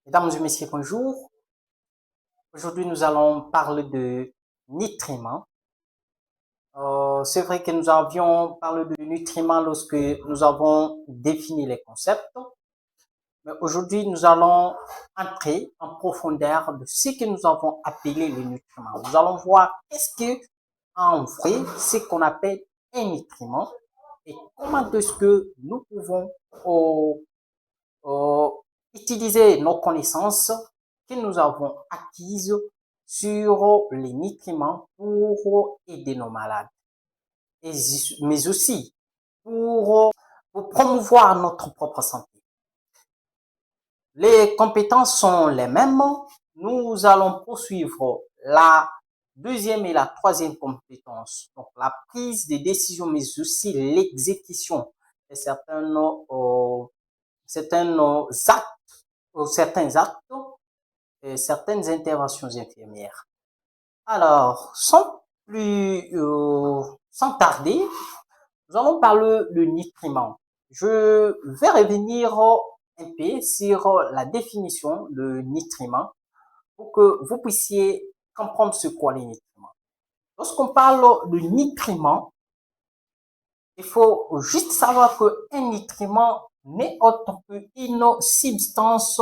Mesdames et messieurs, bonjour. Aujourd'hui, nous allons parler de nutriments. C'est vrai que nous avions parlé de nutriments lorsque nous avons défini les concepts, mais aujourd'hui, nous allons entrer en profondeur de ce que nous avons appelé les nutriments. Nous allons voir qu'est-ce que, en vrai, ce qu'on appelle un nutriment et comment est-ce que nous pouvons euh, utiliser nos connaissances que nous avons acquises sur les nutriments pour aider nos malades, mais aussi pour promouvoir notre propre santé. Les compétences sont les mêmes. Nous allons poursuivre la deuxième et la troisième compétence, donc la prise de décision, mais aussi l'exécution de certains actes et certaines interventions infirmières. Alors, sans tarder, nous allons parler de nutriments. Je vais revenir un peu sur la définition de nutriments pour que vous puissiez comprendre ce qu'est les nutriments. Lorsqu'on parle de nutriments, il faut juste savoir qu'un nutriment n'est autre qu'une substance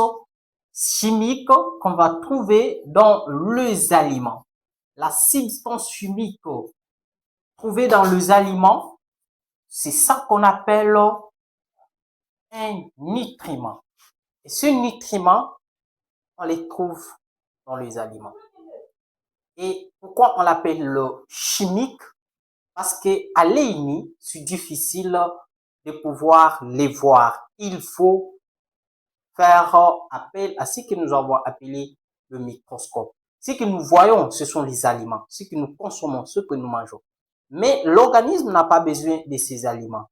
chimique qu'on va trouver dans les aliments. La substance chimique trouvée dans les aliments, c'est ça qu'on appelle un nutriment. Et ce nutriment, on les trouve dans les aliments. Et pourquoi on l'appelle le chimique? Parce qu'à l'œil, c'est difficile de pouvoir les voir. Il faut faire appel à ce que nous avons appelé le microscope. Ce que nous voyons, ce sont les aliments. Ce que nous consommons, ce que nous mangeons. Mais l'organisme n'a pas besoin de ces aliments.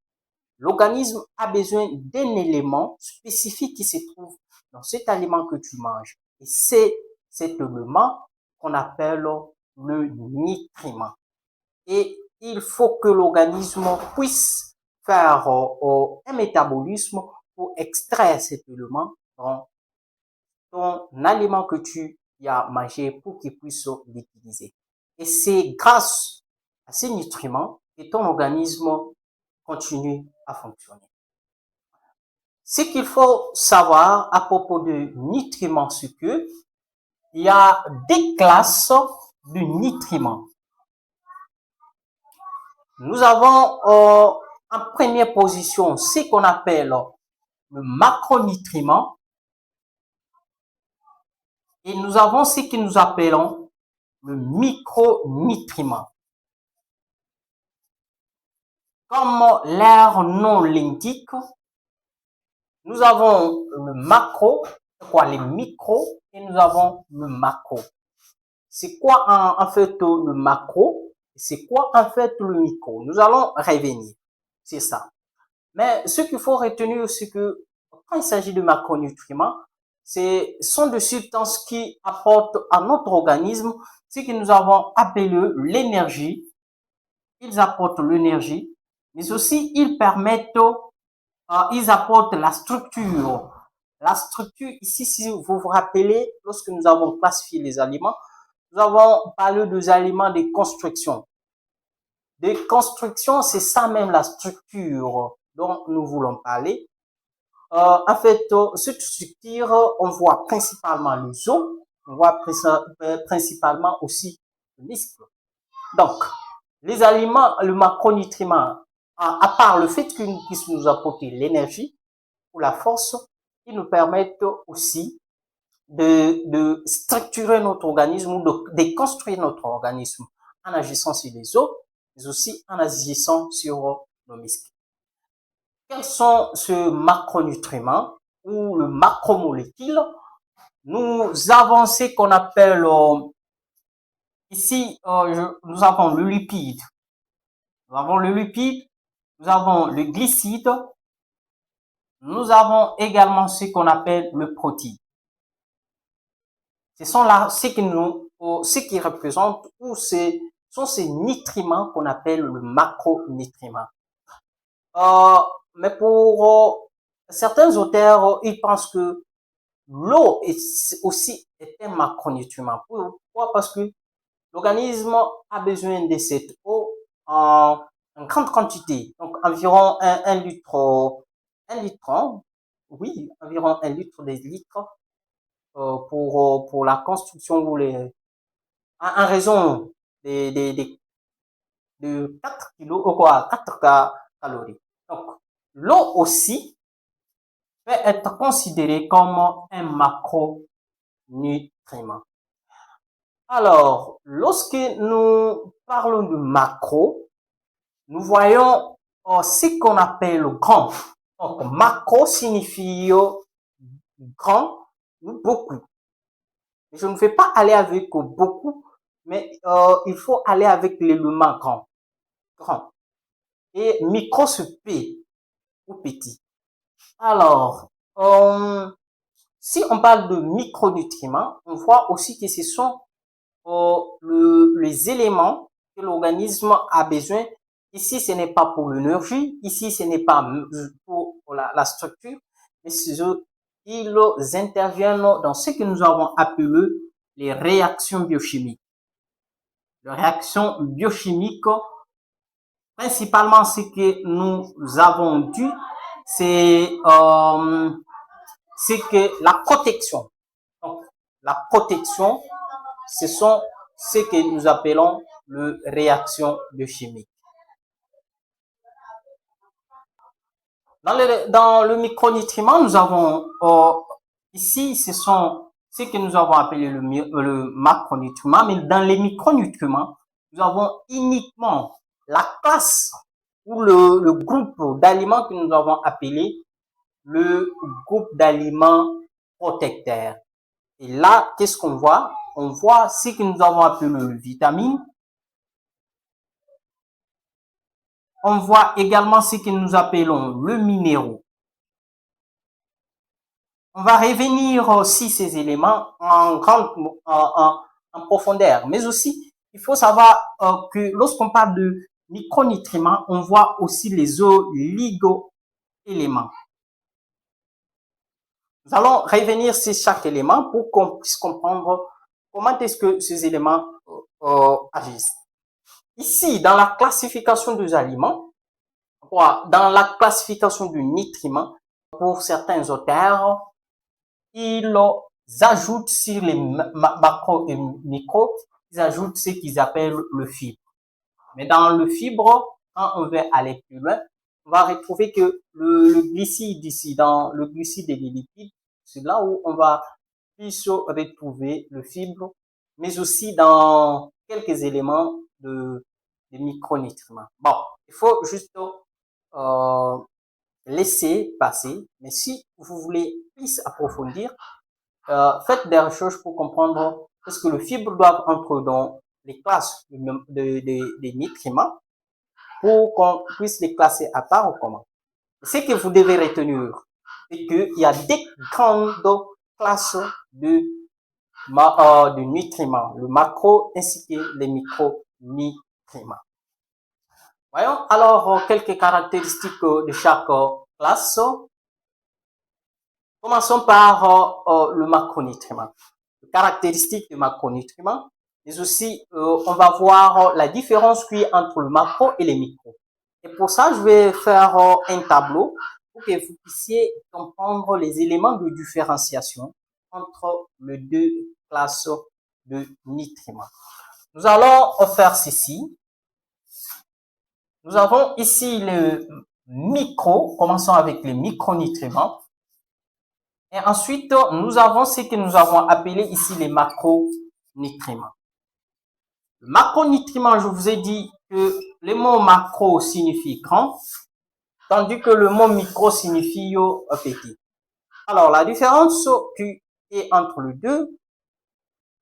L'organisme a besoin d'un élément spécifique qui se trouve dans cet aliment que tu manges. Et c'est cet élément qu'on appelle le nutriment. Et il faut que l'organisme puisse faire un métabolisme pour extraire cet élément dans ton aliment que tu as mangé pour qu'il puisse l'utiliser. Et c'est grâce à ces nutriments que ton organisme continue à fonctionner. Ce qu'il faut savoir à propos de nutriments, c'est que il y a des classes de nutriments. Nous avons en première position ce qu'on appelle le macronutriment et nous avons ce que nous appelons le micronutriment. Comme leur nom l'indique, nous avons le macro, les micros, et nous avons le macro. C'est quoi en fait le macro? C'est quoi en fait le micro? Nous allons revenir. C'est ça. Mais ce qu'il faut retenir, c'est que quand il s'agit de macronutriments, ce sont des substances qui apportent à notre organisme ce que nous avons appelé l'énergie. Ils apportent l'énergie, mais aussi ils ils apportent la structure. La structure, ici, si vous vous rappelez, lorsque nous avons classifié les aliments, nous avons parlé des aliments de construction. De construction, c'est ça même la structure dont nous voulons parler. En fait, cette structure, on voit principalement les os, on voit principalement aussi le muscle. Donc, les aliments, le macronutriment, à part le fait qu'ils puissent nous apporter l'énergie ou la force, ils nous permettent aussi de structurer notre organisme ou de construire notre organisme en agissant sur les os, mais aussi en agissant sur nos muscles. Quels sont ces macronutriments ou le macromolécule? Nous avons ce qu'on appelle ici, nous avons le lipide. Nous avons le lipide, nous avons le glucide, nous avons également ce qu'on appelle le protéine. Ce sont là ce qui représente ou sont ces nutriments qu'on appelle le macronutriment. Mais pour certains auteurs, ils pensent que l'eau est aussi est un macronutriment. Pourquoi? Parce que l'organisme a besoin de cette eau en grande quantité, donc environ un litre, oui, environ un litre des litres pour la construction ou en raison de 4 kilos, ou quoi, 4 calories. Donc, l'eau aussi peut être considérée comme un macronutriment. Alors, lorsque nous parlons de macro, nous voyons ce qu'on appelle grand. Donc, macro signifie grand ou beaucoup. Je ne vais pas aller avec beaucoup, mais il faut aller avec l'élément grand. Grand. Et micro se P ou petit. Alors, si on parle de micronutriments, on voit aussi que ce sont les éléments que l'organisme a besoin. Ici, ce n'est pas pour l'énergie, ici, ce n'est pas pour la structure, mais ils interviennent dans ce que nous avons appelé les réactions biochimiques. Les réactions biochimiques, principalement ce que nous avons dû, c'est que la protection. Donc, la protection, ce sont ce que nous appelons les réactions biochimiques. Dans le micronutriment, nous avons ici, ce sont ce que nous avons appelé le macronutriment, mais dans les micronutriments, nous avons uniquement la classe ou le groupe d'aliments que nous avons appelé le groupe d'aliments protecteurs. Et là, qu'est-ce qu'on voit? On voit ce que nous avons appelé le vitamine. On voit également ce que nous appelons le minéraux. On va revenir aussi ces éléments en profondeur. Mais aussi, il faut savoir que lorsqu'on parle de micronutriments, on voit aussi les oligo-éléments. Nous allons revenir sur chaque élément pour qu'on puisse comprendre comment est-ce que ces éléments agissent. Ici, dans la classification des aliments, dans la classification du nutriment, pour certains auteurs, ils ajoutent sur les macro et micro, ils ajoutent ce qu'ils appellent le fibre. Mais dans le fibre, quand on veut aller plus loin, on va retrouver que le glucide ici, dans le glucide et les lipides, c'est là où on va plus retrouver le fibre, mais aussi dans quelques éléments de micronutriments. Bon, il faut juste laisser passer, mais si vous voulez plus approfondir, faites des recherches pour comprendre est-ce que le fibre doit entrer dans les classes des nutriments pour qu'on puisse les classer à part ou comment. Ce que vous devez retenir, c'est qu'il y a des grandes classes de nutriments, le macro ainsi que les micronutriments. Voyons alors quelques caractéristiques de chaque classe. Commençons par le macronutriment. Les caractéristiques du macronutriment, mais aussi on va voir la différence qu'il y a entre le macro et les micros. Et pour ça, je vais faire un tableau pour que vous puissiez comprendre les éléments de différenciation entre les deux classes de nutriments. Nous allons faire ceci. Nous avons ici le micro, commençons avec les micronutriments. Et ensuite, nous avons ce que nous avons appelé ici les macronutriments. Le macronutriment, je vous ai dit que le mot macro signifie grand, tandis que le mot micro signifie petit. Alors, la différence qui est entre les deux,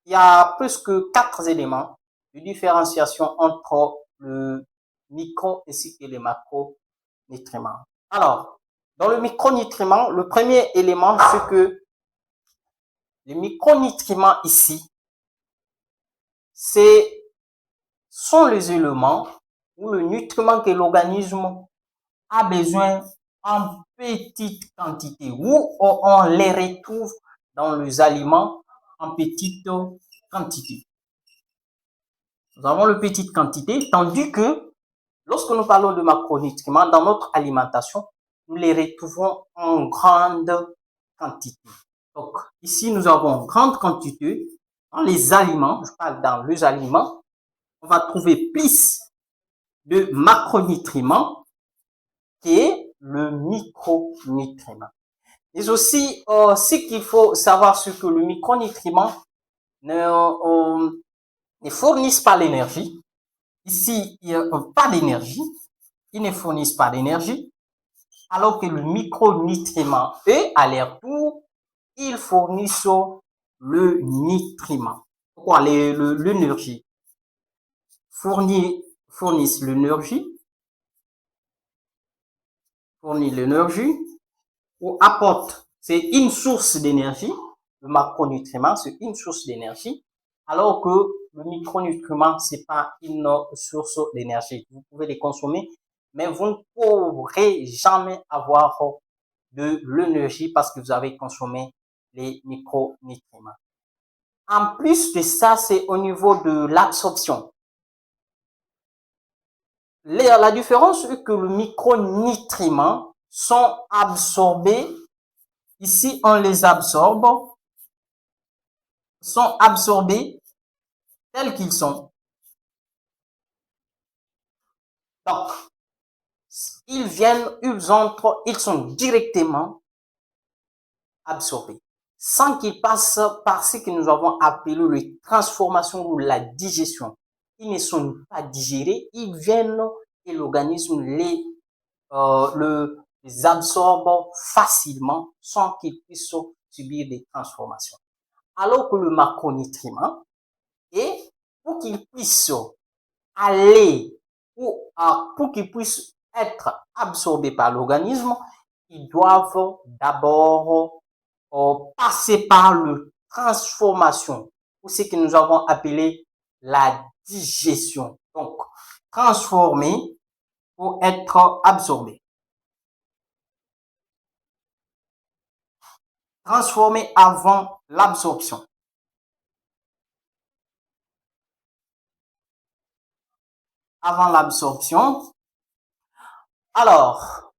il y a plus que 4 éléments de différenciation entre le micro ainsi que les macronutriments. Alors, dans le micronutriment, le premier élément, c'est que les micronutriments ici, sont les éléments ou le nutriment que l'organisme a besoin en petite quantité, où on les retrouve dans les aliments en petite quantité. Nous avons le petite quantité, tandis que lorsque nous parlons de macronutriments dans notre alimentation, nous les retrouvons en grande quantité. Donc, ici, nous avons grande quantité dans les aliments. Je parle dans les aliments. On va trouver plus de macronutriments qui est le micronutriment. Et aussi, ce qu'il faut savoir, c'est que le micronutriment ne fournissent pas l'énergie. Ici, il n'y a pas d'énergie. Ils ne fournissent pas d'énergie. Alors que le micronutriment, eux, à leur tour, ils fournissent le nutriment. Pourquoi l'énergie? Fournissent l'énergie, ou apporte, c'est une source d'énergie. Le macronutriment, c'est une source d'énergie, alors que le micronutriment, c'est pas une source d'énergie. Vous pouvez les consommer, mais vous ne pourrez jamais avoir de l'énergie parce que vous avez consommé les micronutriments. En plus de ça, c'est au niveau de l'absorption. La différence est que les micronutriments sont absorbés. Ici, on les absorbe, sont absorbés tels qu'ils sont. Donc, ils viennent, ils entrent, ils sont directement absorbés, sans qu'ils passent par ce que nous avons appelé les transformations ou la digestion. Ils ne sont pas digérés, ils viennent et l'organisme les absorbe facilement sans qu'ils puissent subir des transformations. Alors que le macronutriment, et pour qu'il puisse aller ou pour qu'il puisse être absorbé par l'organisme, ils doivent d'abord passer par la transformation, ou ce que nous avons appelé la digestion. Donc, transformer pour être absorbé. Transformer avant l'absorption. Avant l'absorption. Alors,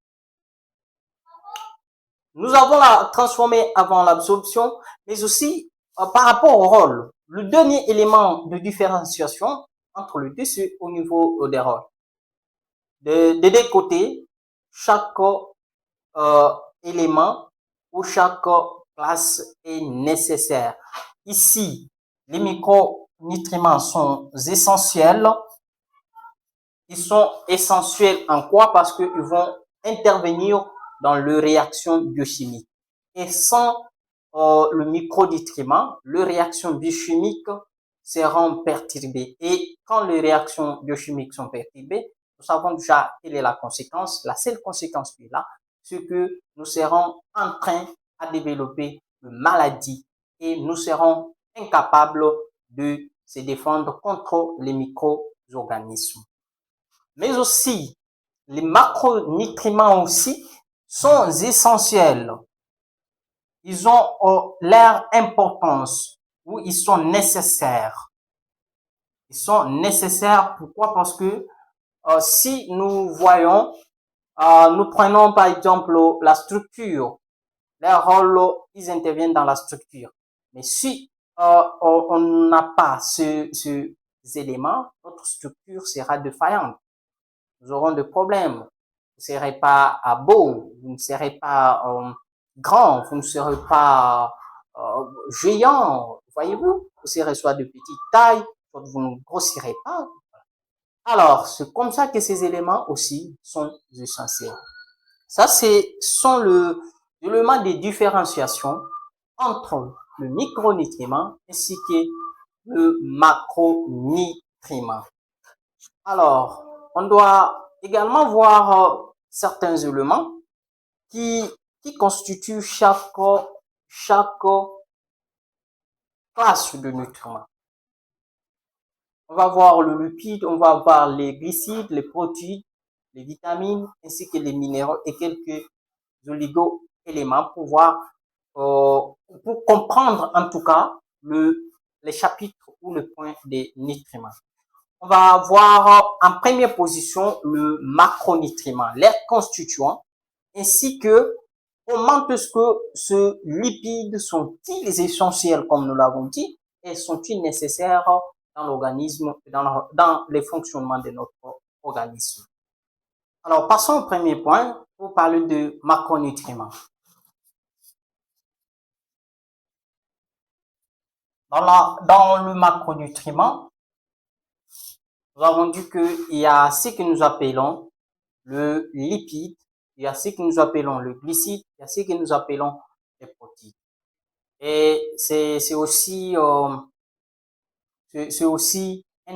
nous avons la transformé avant l'absorption, mais aussi par rapport au rôle. Le dernier élément de différenciation entre les deux, c'est au niveau des rôles. Des deux côtés, chaque élément ou chaque place est nécessaire. Ici, les micronutriments sont essentiels. Ils sont essentiels en quoi? Parce qu'ils vont intervenir dans les réactions biochimiques. Et sans le micronutriment, les réactions biochimiques seront perturbées. Et quand les réactions biochimiques sont perturbées, nous savons déjà quelle est la conséquence. La seule conséquence qui est là, c'est que nous serons en train de développer une maladie et nous serons incapables de se défendre contre les micro-organismes. Mais aussi, les macronutriments aussi sont essentiels. Ils ont leur importance ou ils sont nécessaires. Ils sont nécessaires, pourquoi? Parce que si nous voyons, nous prenons par exemple la structure, leur rôle, ils interviennent dans la structure. Mais si on n'a pas ces éléments, notre structure sera défaillante. Nous aurons des problèmes. Vous ne serez pas beau, vous ne serez pas grand, vous ne serez pas géant, voyez-vous. Vous serez soit de petite taille, soit vous ne grossirez pas. Alors, c'est comme ça que ces éléments aussi sont essentiels. Ça, sont les éléments de différenciation entre le micronutriment ainsi que le macronutriment. Alors, on doit également voir certains éléments qui constituent chaque classe de nutriments. On va voir le lipide, on va voir les glucides, les protéines, les vitamines, ainsi que les minéraux et quelques oligo-éléments pour voir pour comprendre en tout cas les chapitres ou le point des nutriments. On va voir en première position le macronutriments, les constituants, ainsi que comment est-ce que ces lipides sont-ils essentiels, comme nous l'avons dit, et sont-ils nécessaires dans l'organisme, dans les fonctionnements de notre organisme. Alors, passons au premier point pour parler de macronutriments. Dans le macronutriment, nous avons dit qu'il y a ce que nous appelons le lipide, il y a ce que nous appelons le glucide, il y a ce que nous appelons les protéines. Et c'est aussi un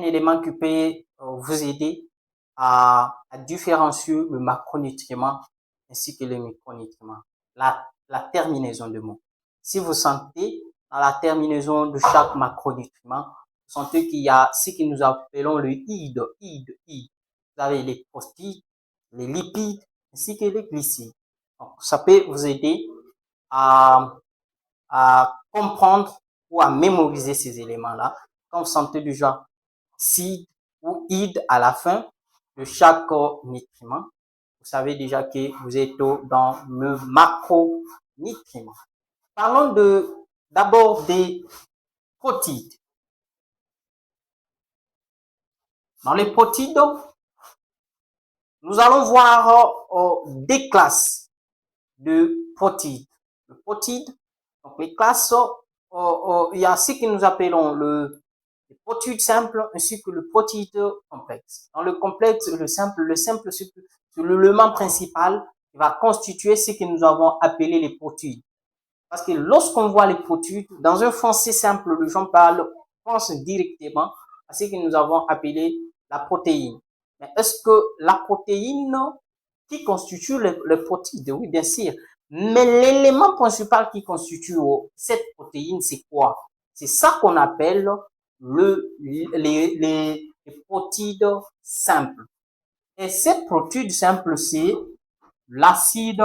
élément qui peut vous aider à différencier le macronutriment ainsi que le micronutriments. La terminaison de mots. Si vous sentez dans la terminaison de chaque macronutriment, vous sentez qu'il y a ce que nous appelons le ide. Vous avez les protéines, les lipides ainsi que les glucides. Donc, ça peut vous aider à comprendre ou à mémoriser ces éléments-là. Quand vous sentez déjà sid ou id à la fin de chaque nutriment, vous savez déjà que vous êtes dans le macronutriment. Parlons d'abord des protéines. Dans les protéines, nous allons voir des classes de protéines. Le protéine, donc les classes, il y a ce que nous appelons le protéine simple ainsi que le protéine complexe. Dans le complexe, le simple, c'est l'élément principal qui va constituer ce que nous avons appelé les protéines. Parce que lorsqu'on voit les protéines, dans un français simple, le gens pense directement à ce que nous avons appelé la protéine. Mais est-ce que la protéine qui constitue les protéines? Oui, bien sûr. Mais l'élément principal qui constitue cette protéine, c'est quoi? C'est ça qu'on appelle les protéines simples. Et cette protéine simple, c'est l'acide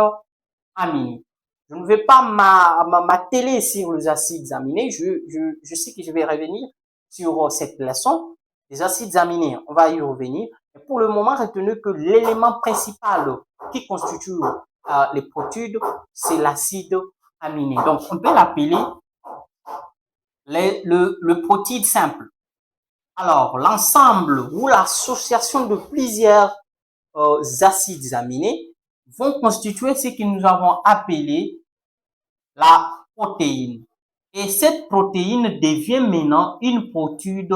aminé. Je ne vais pas m'atteler sur les acides aminés. Je sais que je vais revenir sur cette leçon. Les acides aminés, on va y revenir. Mais pour le moment, retenez que l'élément principal qui constitue les protéines, c'est l'acide aminé. Donc, on peut l'appeler le protéine simple. Alors, l'ensemble ou l'association de plusieurs acides aminés vont constituer ce que nous avons appelé la protéine. Et cette protéine devient maintenant une protéine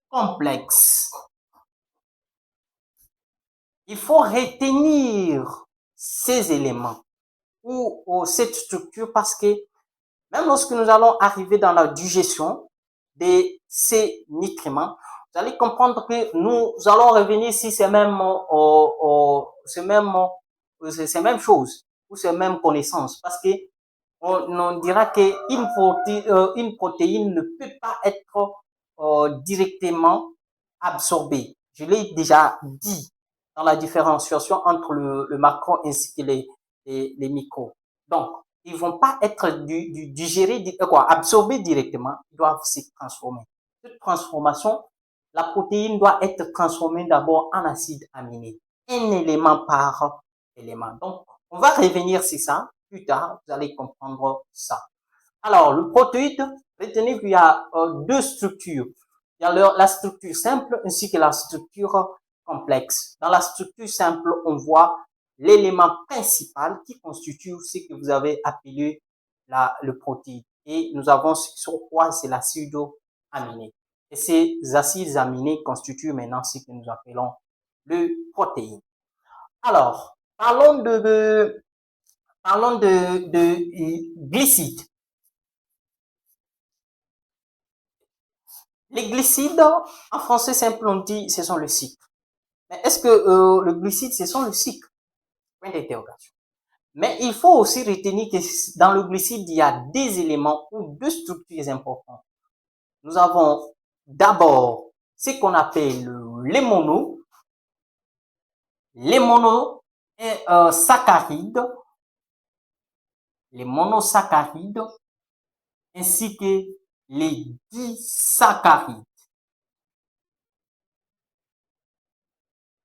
complexe. Il faut retenir ces éléments ou cette structure parce que même lorsque nous allons arriver dans la digestion de ces nutriments, vous allez comprendre que nous allons revenir si c'est même chose ou c'est même connaissance parce que on dira qu'une protéine ne peut pas être directement absorbée. Je l'ai déjà dit dans la différenciation entre le macro ainsi que les micros. Donc, ils vont pas être digérés, absorbés directement, ils doivent se transformer. Cette transformation, la protéine doit être transformée d'abord en acide aminé, un élément par élément. Donc, on va revenir sur ça plus tard, vous allez comprendre ça. Alors, le protéine, retenez qu'il y a deux structures. Il y a la structure simple ainsi que la structure complexe. Dans la structure simple, on voit l'élément principal qui constitue ce que vous avez appelé le protéine. Et nous avons sur quoi c'est l'acide aminé. Et ces acides aminés constituent maintenant ce que nous appelons le protéine. Alors, parlons de glucides. Les glucides, en français simple, on dit ce sont le sucre. Mais est-ce que le glucide, ce sont le sucre? Point d'interrogation. Mais il faut aussi retenir que dans le glucide, il y a des éléments ou deux structures importantes. Nous avons d'abord ce qu'on appelle les monosaccharides, les monosaccharides ainsi que les disaccharides.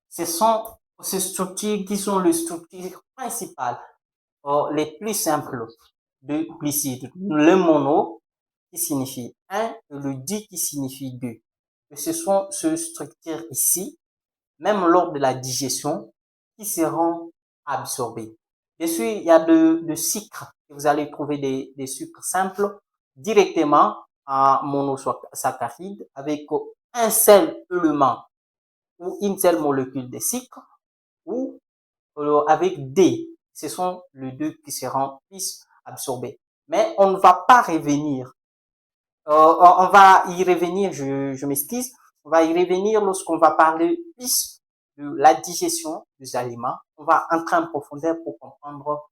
Ce sont ces structures qui sont les structures principales, les plus simples de glucides. Le mono qui signifie un et le di qui signifie deux. Et ce sont ces structures ici, même lors de la digestion, qui seront absorbées. Bien sûr, il y a de sucre. Vous allez trouver des sucres simples directement en monosaccharide avec un seul élément ou une seule molécule de sucre ou avec D. Ce sont les deux qui seront plus absorbés. Mais on ne va pas revenir. On va y revenir, je m'excuse. On va y revenir lorsqu'on va parler plus de la digestion des aliments. On va entrer en profondeur pour comprendre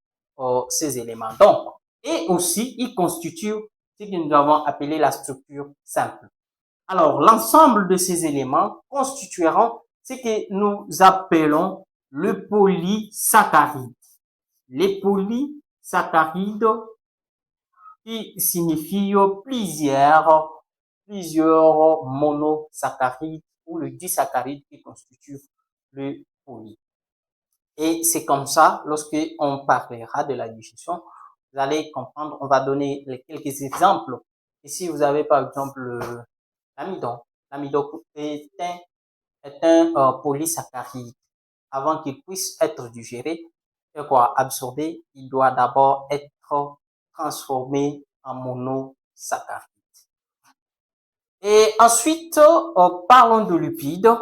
ces éléments. Donc, et aussi, ils constituent ce que nous avons appelé la structure simple. Alors, l'ensemble de ces éléments constitueront ce que nous appelons le polysaccharide. Les polysaccharides qui signifient plusieurs monosaccharides ou le disaccharide qui constitue le poly. Et c'est comme ça, lorsque on parlera de la digestion, vous allez comprendre, on va donner quelques exemples. Ici, vous avez par exemple l'amidon. L'amidon est un polysaccharide. Avant qu'il puisse être digéré, absorbé, il doit d'abord être transformé en monosaccharide. Et ensuite, parlons de lipides.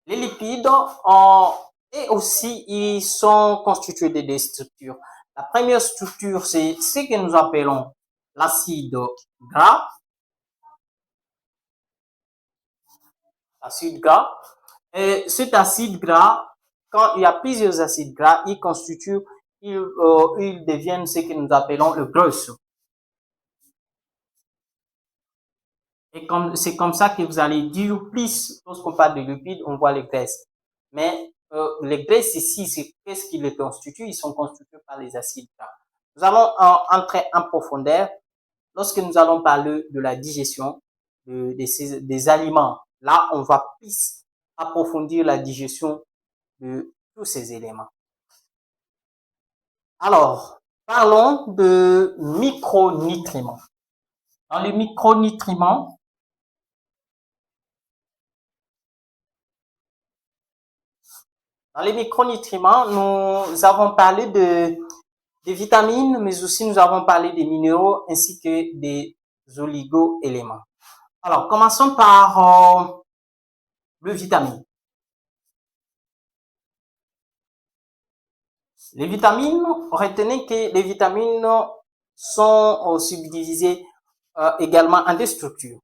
Les lipides et aussi ils sont constitués de deux structures. La première structure, c'est ce que nous appelons l'acide gras. Acide gras. Et cet acide gras, quand il y a plusieurs acides gras, ils deviennent ce que nous appelons le graisse. Et c'est comme ça que vous allez dire plus, lorsqu'on parle de lipides, on voit les graisses. Mais les graisses ici, c'est qu'est-ce qui les constitue? Ils sont constitués par les acides gras. Nous allons entrer en profondeur lorsque nous allons parler de la digestion des aliments. Là, on va plus approfondir la digestion de tous ces éléments. Alors, parlons de micronutriments. Dans les micronutriments, nous avons parlé des vitamines, mais aussi nous avons parlé des minéraux ainsi que des oligo-éléments. Alors, commençons par le vitamine. Les vitamines, retenez que les vitamines sont subdivisées également en deux structures.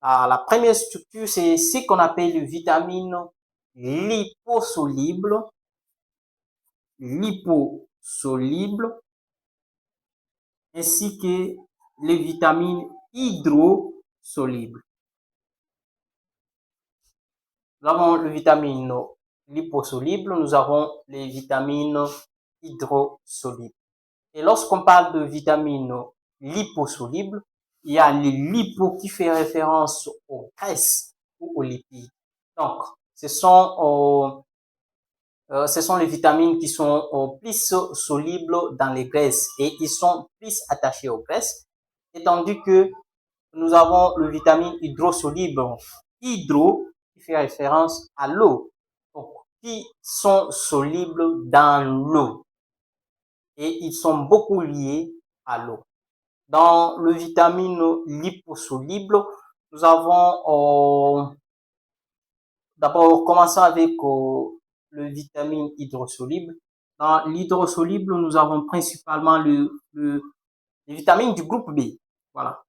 La première structure, c'est ce qu'on appelle les vitamines liposolubles, ainsi que les vitamines hydrosolubles. Nous avons les vitamines liposolubles, nous avons les vitamines hydrosolubles. Et lorsqu'on parle de vitamines liposolubles, il y a les lipos qui fait référence aux graisses ou aux lipides. Donc, ce sont les vitamines qui sont plus solubles dans les graisses et ils sont plus attachés aux graisses. Et tandis que nous avons le vitamine hydrosoluble, hydro, qui fait référence à l'eau, donc qui sont solubles dans l'eau et ils sont beaucoup liés à l'eau. Dans le vitamine liposoluble, nous avons d'abord commençons avec le vitamine hydrosoluble. Dans l'hydrosoluble, nous avons principalement les vitamines du groupe B. Voilà.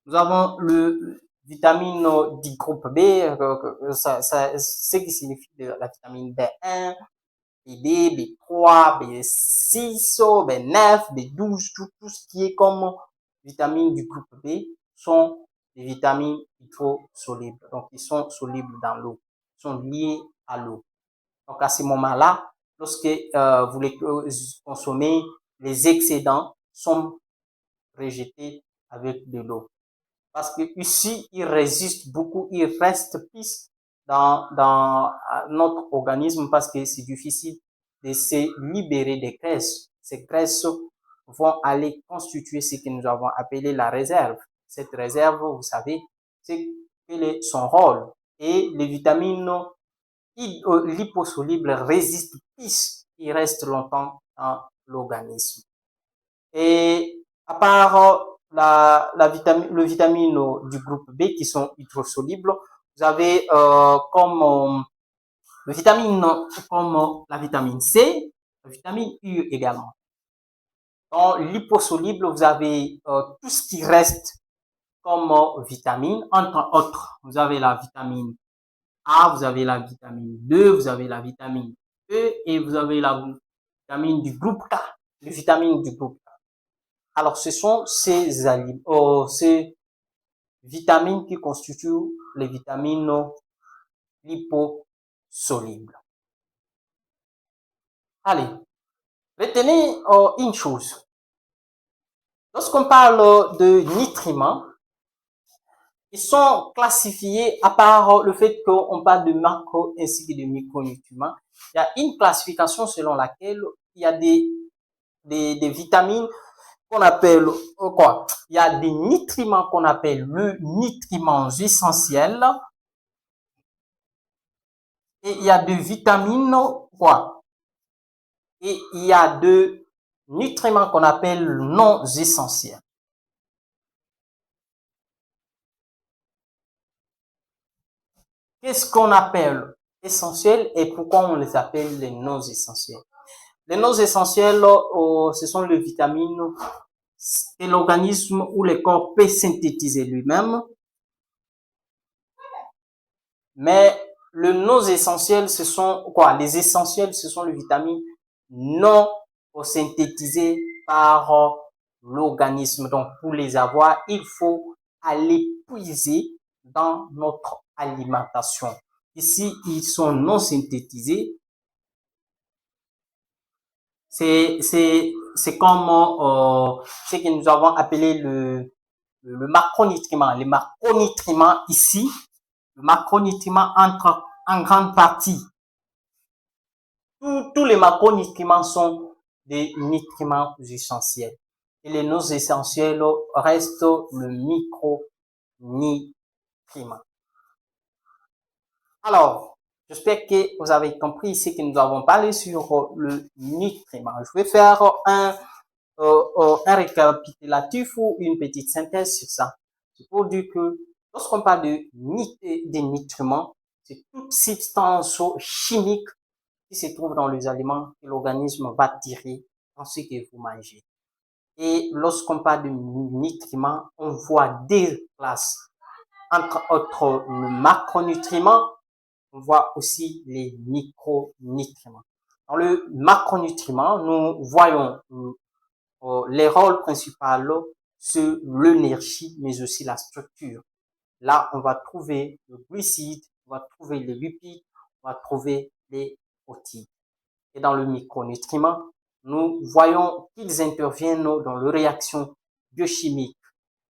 Nous avons le vitamine du groupe B, ce qui signifie la vitamine B1, B2, B3, B6, B9, B12, tout ce qui est comme vitamines du groupe B sont des vitamines hydrosolubles. Donc, ils sont solubles dans l'eau, sont liés à l'eau. Donc, à ce moment-là, lorsque vous les consommez, les excédents sont rejetés avec de l'eau. Parce que ici, il résiste beaucoup, il reste plus dans notre organisme parce que c'est difficile de se libérer des graisses. Ces graisses vont aller constituer ce que nous avons appelé la réserve. Cette réserve, vous savez, c'est quel est son rôle. Et les vitamines liposolubles résistent plus, ils restent longtemps dans l'organisme. Et à part le vitamine du groupe B qui sont hydrosolubles, vous avez comme le vitamine comme la vitamine C, la vitamine U également. Dans liposoluble, vous avez tout ce qui reste comme vitamine, entre autres. Vous avez la vitamine A, vous avez la vitamine 2, vous avez la vitamine E et vous avez la vitamine du groupe K, les vitamines du groupe K. Alors, ce sont ces vitamines qui constituent les vitamines liposolubles. Allez, retenez une chose. Lorsqu'on parle de nutriments, ils sont classifiés à part le fait qu'on parle de macro ainsi que de micronutriments. Il y a une classification selon laquelle il y a des vitamines qu'on appelle quoi? Il y a des nutriments qu'on appelle le nutriments essentiels et il y a des vitamines quoi? Et il y a des nutriments qu'on appelle non essentiels. Qu'est-ce qu'on appelle essentiels et pourquoi on les appelle les non essentiels? Les non essentiels, ce sont les vitamines que l'organisme ou le corps peut synthétiser lui-même. Mais le non essentiel, ce sont quoi? Les essentiels, ce sont les vitamines non synthétisées par l'organisme. Donc, pour les avoir, il faut aller puiser dans notre alimentation. Ici, ils sont non synthétisés. C'est comme ce que nous avons appelé le macronutriment. Les macronutriments ici, le macronutriment entre en grande partie. Tous les macronutriments sont des nutriments essentiels. Et les non essentiels restent le micronutriment. Alors, j'espère que vous avez compris ici que nous avons parlé sur le nutriment. Je vais faire un récapitulatif ou une petite synthèse sur ça. C'est pour dire que lorsqu'on parle des nutriments, c'est toute substance chimique qui se trouve dans les aliments que l'organisme va tirer dans ce que vous mangez. Et lorsqu'on parle de nutriments, on voit deux classes. Entre autres, le macronutriment, on voit aussi les micronutriments. Dans le macronutriment, nous voyons les rôles principaux sur l'énergie, mais aussi la structure. Là, on va trouver le glucide, on va trouver les lipides, on va trouver les protéines. Et dans le micronutriment, nous voyons qu'ils interviennent dans les réactions biochimiques.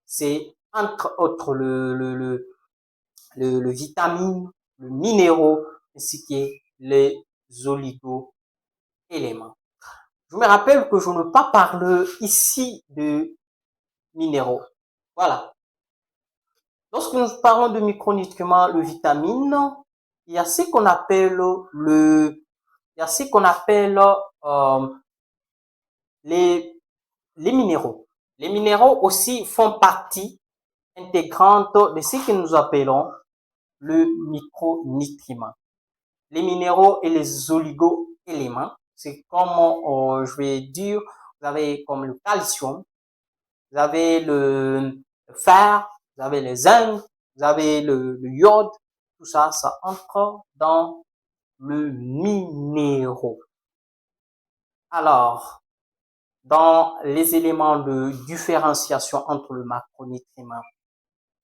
C'est entre autres le vitamine, le minéraux, ainsi que les oligo-éléments. Je me rappelle que je ne pas parler ici de minéraux. Voilà. Lorsque nous parlons de micronutriments, le vitamine, il y a ce qu'on appelle les minéraux. Les minéraux aussi font partie intégrante de ce que nous appelons le micronutriment. Les minéraux et les oligo-éléments, c'est comme je vais dire, vous avez comme le calcium, vous avez le fer, vous avez le zinc, vous avez le iode, tout ça, ça entre dans le minéraux. Alors, dans les éléments de différenciation entre le macronutriment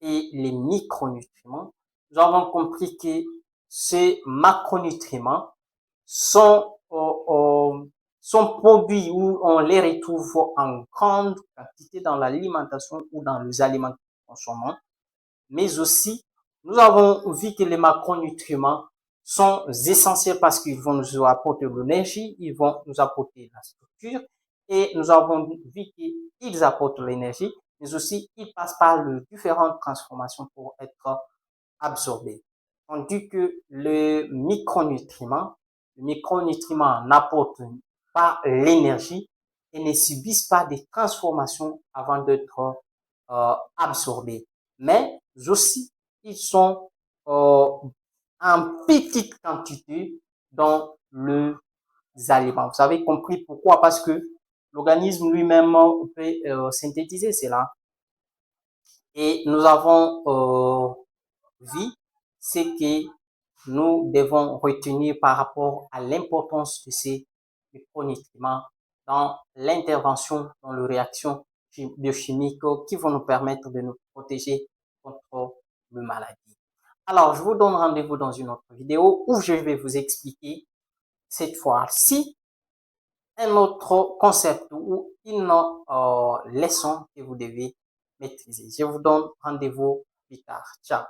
et les micronutriments, nous avons compris que ces macronutriments sont sont produits ou on les retrouve en grande quantité dans l'alimentation ou dans les aliments que nous consommons. Mais aussi, nous avons vu que les macronutriments sont essentiels parce qu'ils vont nous apporter l'énergie, ils vont nous apporter la structure et nous avons vu qu'ils apportent l'énergie, mais aussi ils passent par les différentes transformations pour être absorbés. Tandis que le micronutriment n'apporte pas l'énergie et ne subissent pas des transformations avant d'être absorbés. Mais aussi, ils sont en petite quantité dans les aliments. Vous avez compris pourquoi? Parce que l'organisme lui-même peut synthétiser cela. Et nous avons vu ce que nous devons retenir par rapport à l'importance de ces micronutriments dans l'intervention, dans les réactions biochimiques qui vont nous permettre de nous protéger contre les maladies. Alors, je vous donne rendez-vous dans une autre vidéo où je vais vous expliquer cette fois-ci un autre concept ou une leçon que vous devez maîtriser. Je vous donne rendez-vous plus tard. Ciao.